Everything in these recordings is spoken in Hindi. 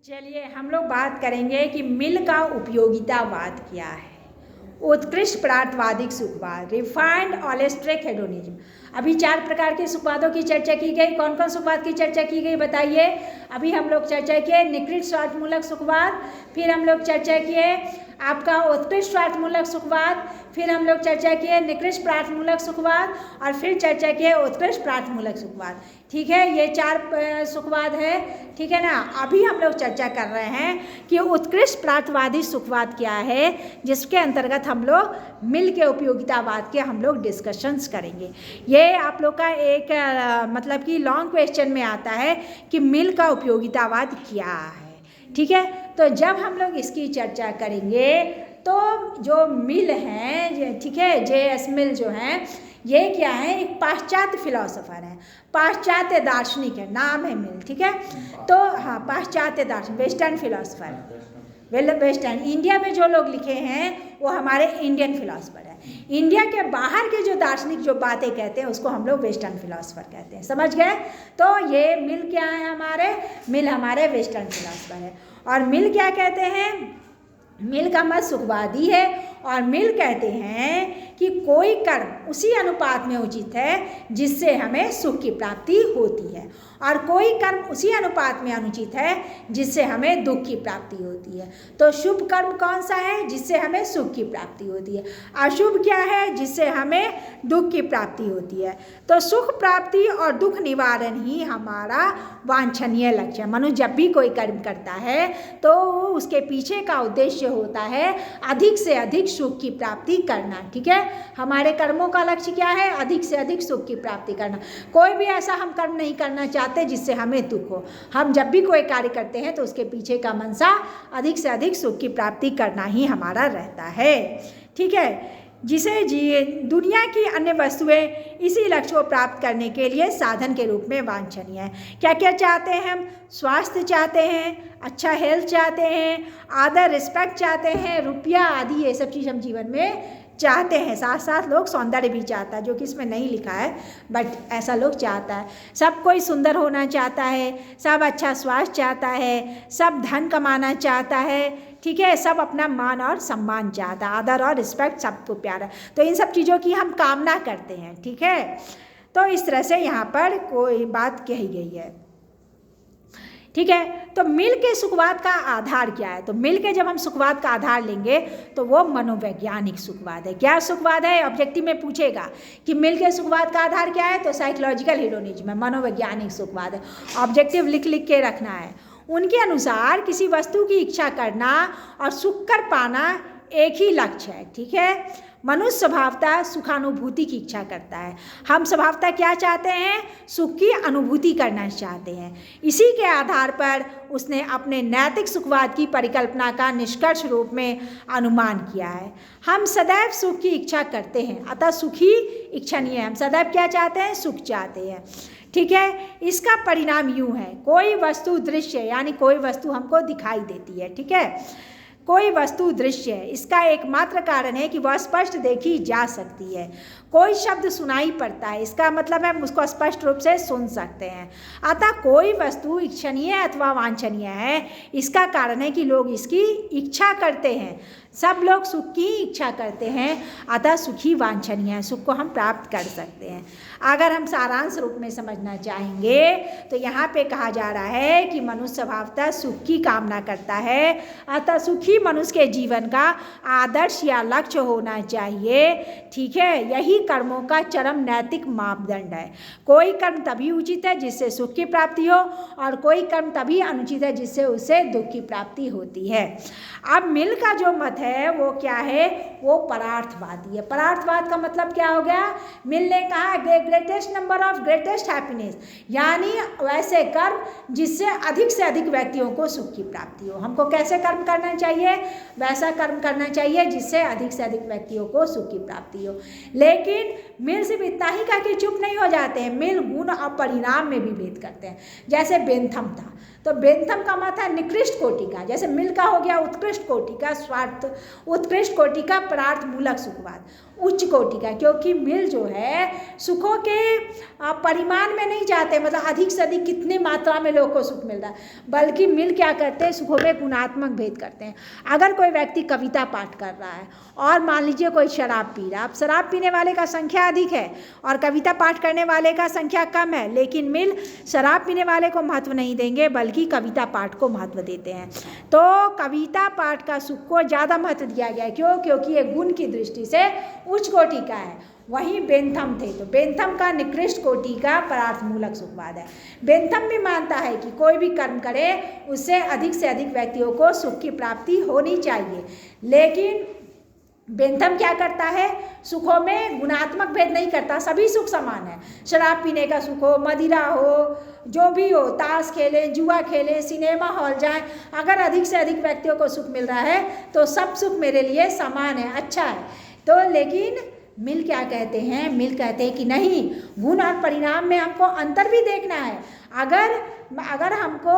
चलिए हम लोग बात करेंगे कि मिल का उपयोगितावाद क्या है। उत्कृष्ट परार्थवादिक सुखवाद, रिफाइंड ऑलेस्ट्रिक हेडोनिज्म। अभी 4 प्रकार के सुखवादों की चर्चा की गई। कौन कौन सुखवाद की चर्चा की गई बताइए। अभी हम लोग चर्चा किए निकृष्ट स्वार्थमूलक सुखवाद, फिर हम लोग चर्चा किए आपका उत्कृष्ट स्वार्थमूलक सुखवाद, फिर हम लोग चर्चा किए निकृष्ट परार्थमूलक सुखवाद, और फिर चर्चा किए उत्कृष्ट परार्थमूलक सुखवाद। ठीक है, ये 4 सुखवाद है। ठीक है ना। अभी हम लोग चर्चा कर रहे हैं कि उत्कृष्ट परार्थवादी सुखवाद क्या है, जिसके अंतर्गत हम लोग मिल के उपयोगितावाद के हम लोग डिस्कशंस करेंगे। ये आप लोग का एक मतलब कि लॉन्ग क्वेश्चन में आता है कि मिल का उपयोगितावाद क्या है। ठीक है, तो जब हम लोग इसकी चर्चा करेंगे तो जो मिल हैं, ठीक है, J.S. मिल जो हैं, ये क्या है, एक पाश्चात्य फिलोसोफर है, पाश्चात्य दार्शनिक है, नाम है मिल। ठीक है, तो हाँ, पाश्चात्य दार्शनिक, वेस्टर्न फिलोसोफर, वेस्टर्न। इंडिया में जो लोग लिखे हैं वो हमारे इंडियन फिलोसोफर है। इंडिया के बाहर के जो दार्शनिक जो बातें कहते हैं उसको हम लोग वेस्टर्न फिलोसोफर कहते हैं। समझ गए। तो ये मिल क्या है, हमारे मिल हमारे वेस्टर्न फिलोसोफर है। और मिल क्या कहते हैं, मिल का मत सुखवादी है। और मिल कहते हैं कि कोई कर्म उसी अनुपात में उचित है जिससे हमें सुख की प्राप्ति होती है, और कोई कर्म उसी अनुपात में अनुचित है जिससे हमें दुख की प्राप्ति होती है। तो शुभ कर्म कौन सा है, जिससे हमें सुख की प्राप्ति होती है। अशुभ क्या है, जिससे हमें दुख की प्राप्ति होती है। तो सुख प्राप्ति और दुख निवारण ही हमारा वांछनीय लक्ष्य है। मनुष्य जब भी कोई कर्म करता है तो उसके पीछे का उद्देश्य होता है अधिक से अधिक सुख की प्राप्ति करना। ठीक है, हमारे कर्मों का लक्ष्य क्या है, अधिक से अधिक सुख की प्राप्ति करना। कोई भी ऐसा हम कर्म नहीं करना चाहते जिससे हमें दुख हो। हम जब भी कोई कार्य करते हैं तो उसके पीछे का मनसा अधिक से अधिक सुख की प्राप्ति करना ही हमारा रहता है। ठीक है, जिसे दुनिया की अन्य वस्तुएं इसी लक्ष्य को प्राप्त करने के लिए साधन के रूप में वांछनीय है। क्या क्या चाहते हैं हम, स्वास्थ्य चाहते हैं, अच्छा हेल्थ चाहते हैं, आदर रिस्पेक्ट चाहते हैं, रुपया आदि, ये सब चीज़ हम जीवन में चाहते हैं। साथ साथ लोग सौंदर्य भी चाहता है, जो कि इसमें नहीं लिखा है, बट ऐसा लोग चाहता है। सब कोई सुंदर होना चाहता है, सब अच्छा स्वास्थ्य चाहता है, सब धन कमाना चाहता है। ठीक है, सब अपना मान और सम्मान चाहता है, आदर और रिस्पेक्ट सबको प्यारा। तो इन सब चीज़ों की हम कामना करते हैं। ठीक है, तो इस तरह से यहाँ पर कोई बात कही गई है। ठीक है, तो मिल के सुखवाद का आधार क्या है। तो मिल के जब हम सुखवाद का आधार लेंगे तो वो मनोवैज्ञानिक सुखवाद है। क्या सुखवाद है, ऑब्जेक्टिव में पूछेगा कि मिल के सुखवाद का आधार क्या है, तो साइकोलॉजिकल हेडोनिज्म है, मनोवैज्ञानिक सुखवाद है। ऑब्जेक्टिव लिख लिख के रखना है। उनके अनुसार किसी वस्तु की इच्छा करना और सुख कर पाना एक ही लक्ष्य है। ठीक है, मनुष्य स्वभावतः सुखानुभूति की इच्छा करता है। हम स्वभावतः क्या चाहते हैं, सुख की अनुभूति करना चाहते हैं। इसी के आधार पर उसने अपने नैतिक सुखवाद की परिकल्पना का निष्कर्ष रूप में अनुमान किया है। हम सदैव सुख की इच्छा करते हैं, अतः सुखी इच्छनीय है। हम सदैव क्या चाहते हैं, सुख चाहते हैं। ठीक है, इसका परिणाम यूँ है, कोई वस्तु दृश्य यानी कोई वस्तु हमको दिखाई देती है। ठीक है, कोई वस्तु दृश्य है, इसका एकमात्र कारण है कि वह स्पष्ट देखी जा सकती है। कोई शब्द सुनाई पड़ता है, इसका मतलब है हम उसको स्पष्ट रूप से सुन सकते हैं। अतः कोई वस्तु इच्छनीय अथवा वांछनीय है, इसका कारण है कि लोग इसकी इच्छा करते हैं। सब लोग सुख की इच्छा करते हैं, अतः सुखी वांछनीय है, सुख को हम प्राप्त कर सकते हैं। अगर हम सारांश रूप में समझना चाहेंगे तो यहाँ पे कहा जा रहा है कि मनुष्य स्वभावतः सुख की कामना करता है, अतः सुखी मनुष्य के जीवन का आदर्श या लक्ष्य होना चाहिए। ठीक है, यही कर्मों का चरम नैतिक मापदंड है। कोई कर्म तभी उचित है जिससे सुख की प्राप्ति हो, और कोई कर्म तभी अनुचित है जिससे उसे दुख की प्राप्ति होती है। अब मिल का जो मत है वो क्या है, वो परार्थवादी है। परार्थवाद का मतलब क्या हो गया, मिल ने कहा greatest number of greatest happiness, यानी वैसे कर्म जिससे अधिक से अधिक व्यक्तियों को सुख की प्राप्ति हो। हमको कैसे कर्म करना चाहिए, वैसा कर्म करना चाहिए जिससे अधिक से अधिक व्यक्तियों को सुख की प्राप्ति हो। लेकिन मिल सिर्फ इतना ही कह के चुप नहीं हो जाते हैं, मिल गुण और परिणाम में भी भेद करते हैं। जैसे बेंथम था, तो बेंथम का मत है निकृष्ट कोटि का, जैसे मिल का हो गया उत्कृष्ट कोटि का स्वार्थ, उत्कृष्ट कोटि का परार्थमूलक सुखवाद। उच्च कोटि का, क्योंकि मिल जो है सुखों के परिमाण में नहीं जाते, मतलब अधिक से अधिक कितनी मात्रा में लोग को सुख मिल रहा है, बल्कि मिल क्या करते हैं, सुखों में गुणात्मक भेद करते हैं। अगर कोई व्यक्ति कविता पाठ कर रहा है और मान लीजिए कोई शराब पी रहा है, अब शराब पीने वाले का संख्या अधिक है और कविता पाठ करने वाले का संख्या कम है, लेकिन मिल शराब पीने वाले को महत्व नहीं देंगे बल्कि कविता पाठ को महत्व देते हैं। तो कविता पाठ का सुख को ज़्यादा महत्व दिया गया है। क्यों? क्योंकि ये गुण की दृष्टि से उच्च कोटि का है। वहीं बेंथम थे, तो बेंथम का निकृष्ट कोटि का परार्थ मूलक सुखवाद है। बेंथम भी मानता है कि कोई भी कर्म करे उससे अधिक से अधिक व्यक्तियों को सुख की प्राप्ति होनी चाहिए, लेकिन बेंथम क्या करता है, सुखों में गुणात्मक भेद नहीं करता, सभी सुख समान है। शराब पीने का सुख हो, मदिरा हो, जो भी हो, ताश खेलें, जुआ खेलें, सिनेमा हॉल जाएं, अगर अधिक से अधिक व्यक्तियों को सुख मिल रहा है तो सब सुख मेरे लिए समान है, अच्छा है। तो लेकिन मिल क्या कहते हैं, मिल कहते हैं कि नहीं, गुण और परिणाम में हमको अंतर भी देखना है। अगर हमको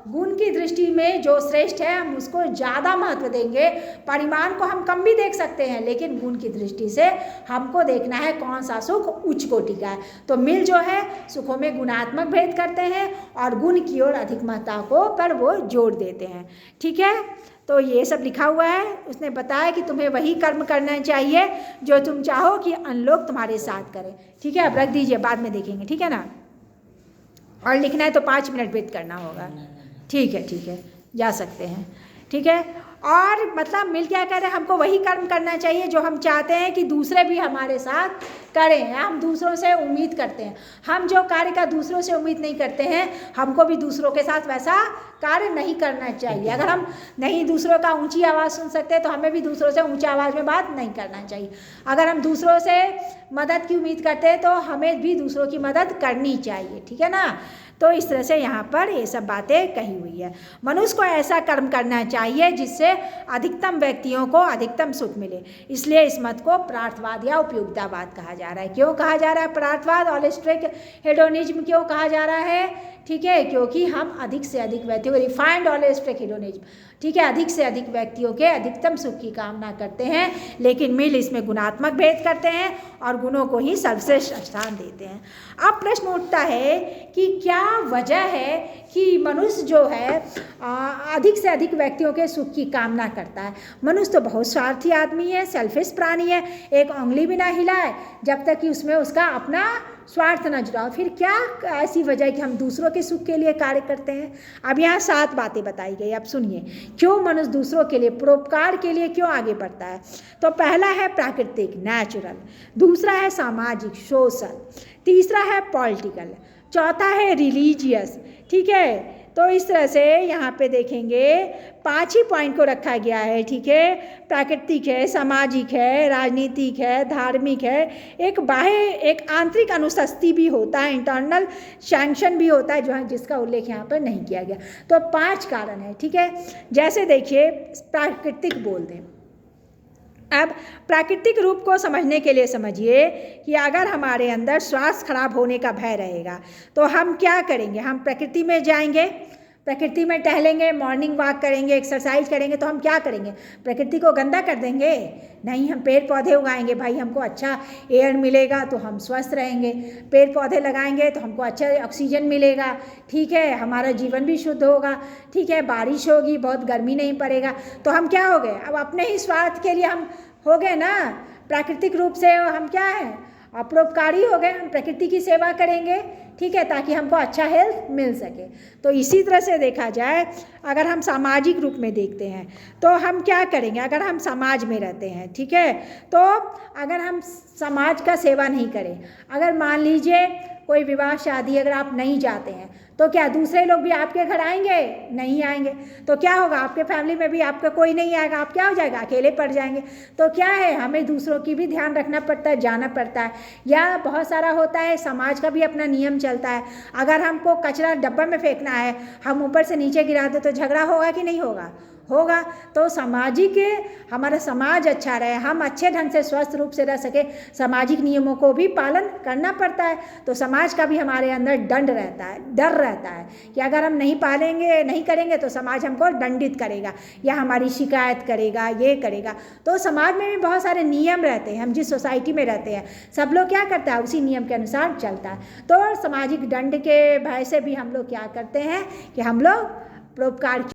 गुण की दृष्टि में जो श्रेष्ठ है हम उसको ज़्यादा महत्व देंगे, परिमाण को हम कम भी देख सकते हैं, लेकिन गुण की दृष्टि से हमको देखना है कौन सा सुख उच्च कोटि का है। तो मिल जो है सुखों में गुणात्मक भेद करते हैं और गुण की ओर अधिक महत्ता को पर वो जोड़ देते हैं। ठीक है, तो ये सब लिखा हुआ है। उसने बताया कि तुम्हें वही कर्म करना चाहिए जो तुम चाहो कि अन्य लोग तुम्हारे साथ करें। ठीक है, अब रख दीजिए, बाद में देखेंगे, ठीक है ना। और लिखना है तो 5 मिनट वेट करना होगा। ठीक है, जा सकते हैं। ठीक है, और मतलब मिल क्या कह रहे हैं, हमको वही कर्म करना चाहिए जो हम चाहते हैं कि दूसरे भी हमारे साथ करें। हम दूसरों से उम्मीद करते हैं, हम जो कार्य का दूसरों से उम्मीद नहीं करते हैं, हमको भी दूसरों के साथ वैसा कार्य नहीं करना चाहिए। अगर हम नहीं दूसरों का ऊंची आवाज़ सुन सकते तो हमें भी दूसरों से ऊंची आवाज़ में बात नहीं करना चाहिए। अगर हम दूसरों से मदद की उम्मीद करते हैं तो हमें भी दूसरों की मदद करनी चाहिए। ठीक है ना। तो इस तरह से यहाँ पर ये सब बातें कही हुई है। मनुष्य को ऐसा कर्म करना चाहिए जिससे अधिकतम व्यक्तियों को अधिकतम सुख मिले, इसलिए इस मत को परार्थवाद या उपयोगितावाद कहा जा रहा है। क्यों कहा जा रहा है परार्थवाद, ऑलिस्टिक हेडोनिज्म क्यों कहा जा रहा है? ठीक है, क्योंकि हम अधिक से अधिक व्यक्तियों को, रिफाइंड ऑलिस्टिक हेडोनिज्म, ठीक है, अधिक से अधिक व्यक्तियों के अधिकतम सुख की कामना करते हैं, लेकिन मिल इसमें गुणात्मक भेद करते हैं और गुणों को ही सर्वश्रेष्ठ स्थान देते हैं। अब प्रश्न उठता है कि क्या वजह है कि मनुष्य जो है अधिक से अधिक व्यक्तियों के सुख की कामना करता है। मनुष्य तो बहुत स्वार्थी आदमी है, सेल्फिश प्राणी है, एक उंगली भी ना हिलाए जब तक कि उसमें उसका अपना स्वार्थ न जुड़ा। फिर क्या ऐसी वजह है कि हम दूसरों के सुख के लिए कार्य करते हैं? अब यहाँ 7 बातें बताई गई, अब सुनिए क्यों मनुष्य दूसरों के लिए, परोपकार के लिए क्यों आगे बढ़ता है। तो पहला है प्राकृतिक, नेचुरल, दूसरा है सामाजिक, सोशल, तीसरा है पॉलिटिकल, चौथा है रिलीजियस। ठीक है, तो इस तरह से यहाँ पे देखेंगे 5 ही पॉइंट को रखा गया है। ठीक है, प्राकृतिक है, सामाजिक है, राजनीतिक है, धार्मिक है, एक बाह्य एक आंतरिक अनुशस्ति भी होता है, इंटरनल सैंक्शन भी होता है, जो है जिसका उल्लेख यहाँ पर नहीं किया गया। तो 5 कारण है। ठीक है, जैसे देखिए प्राकृतिक बोल दें। अब प्राकृतिक रूप को समझने के लिए समझिए कि अगर हमारे अंदर स्वास्थ्य खराब होने का भय रहेगा तो हम क्या करेंगे? हम प्रकृति में जाएंगे, प्रकृति में टहलेंगे, मॉर्निंग वॉक करेंगे, एक्सरसाइज करेंगे, तो हम क्या करेंगे? प्रकृति को गंदा कर देंगे? नहीं, हम पेड़ पौधे उगाएंगे, भाई हमको अच्छा एयर मिलेगा तो हम स्वस्थ रहेंगे। पेड़ पौधे लगाएंगे तो हमको अच्छा ऑक्सीजन मिलेगा। ठीक है, हमारा जीवन भी शुद्ध होगा। ठीक है, बारिश होगी, बहुत गर्मी नहीं पड़ेगा। तो हम क्या हो गए? अब अपने ही स्वार्थ के लिए हम हो गए ना, प्राकृतिक रूप से हम क्या हैं? अपरोपकारी हो गए। हम प्रकृति की सेवा करेंगे, ठीक है, ताकि हमको अच्छा हेल्थ मिल सके। तो इसी तरह से देखा जाए, अगर हम सामाजिक रूप में देखते हैं तो हम क्या करेंगे? अगर हम समाज में रहते हैं, ठीक है, तो अगर हम समाज का सेवा नहीं करें, अगर मान लीजिए कोई विवाह शादी अगर आप नहीं जाते हैं तो क्या दूसरे लोग भी आपके घर आएंगे? नहीं आएंगे। तो क्या होगा? आपके फैमिली में भी आपका कोई नहीं आएगा, आप क्या हो जाएगा? अकेले पड़ जाएंगे। तो क्या है, हमें दूसरों की भी ध्यान रखना पड़ता है, जाना पड़ता है। या बहुत सारा होता है, समाज का भी अपना नियम चलता है। अगर हमको कचरा डब्बा में फेंकना है, हम ऊपर से नीचे गिरा दे तो झगड़ा होगा कि नहीं होगा? होगा तो सामाजिक हमारा समाज अच्छा रहे, हम अच्छे ढंग से स्वस्थ रूप से रह सके, सामाजिक नियमों को भी पालन करना पड़ता है। तो समाज का भी हमारे अंदर डर रहता है कि अगर हम नहीं पालेंगे, नहीं करेंगे तो समाज हमको दंडित करेगा या हमारी शिकायत करेगा, ये करेगा। तो समाज में भी बहुत सारे नियम रहते हैं, हम जिस सोसाइटी में रहते हैं सब लोग क्या करता है, उसी नियम के अनुसार चलता है। तो सामाजिक दंड के भय से भी हम लोग क्या करते हैं कि हम लोग परोपकार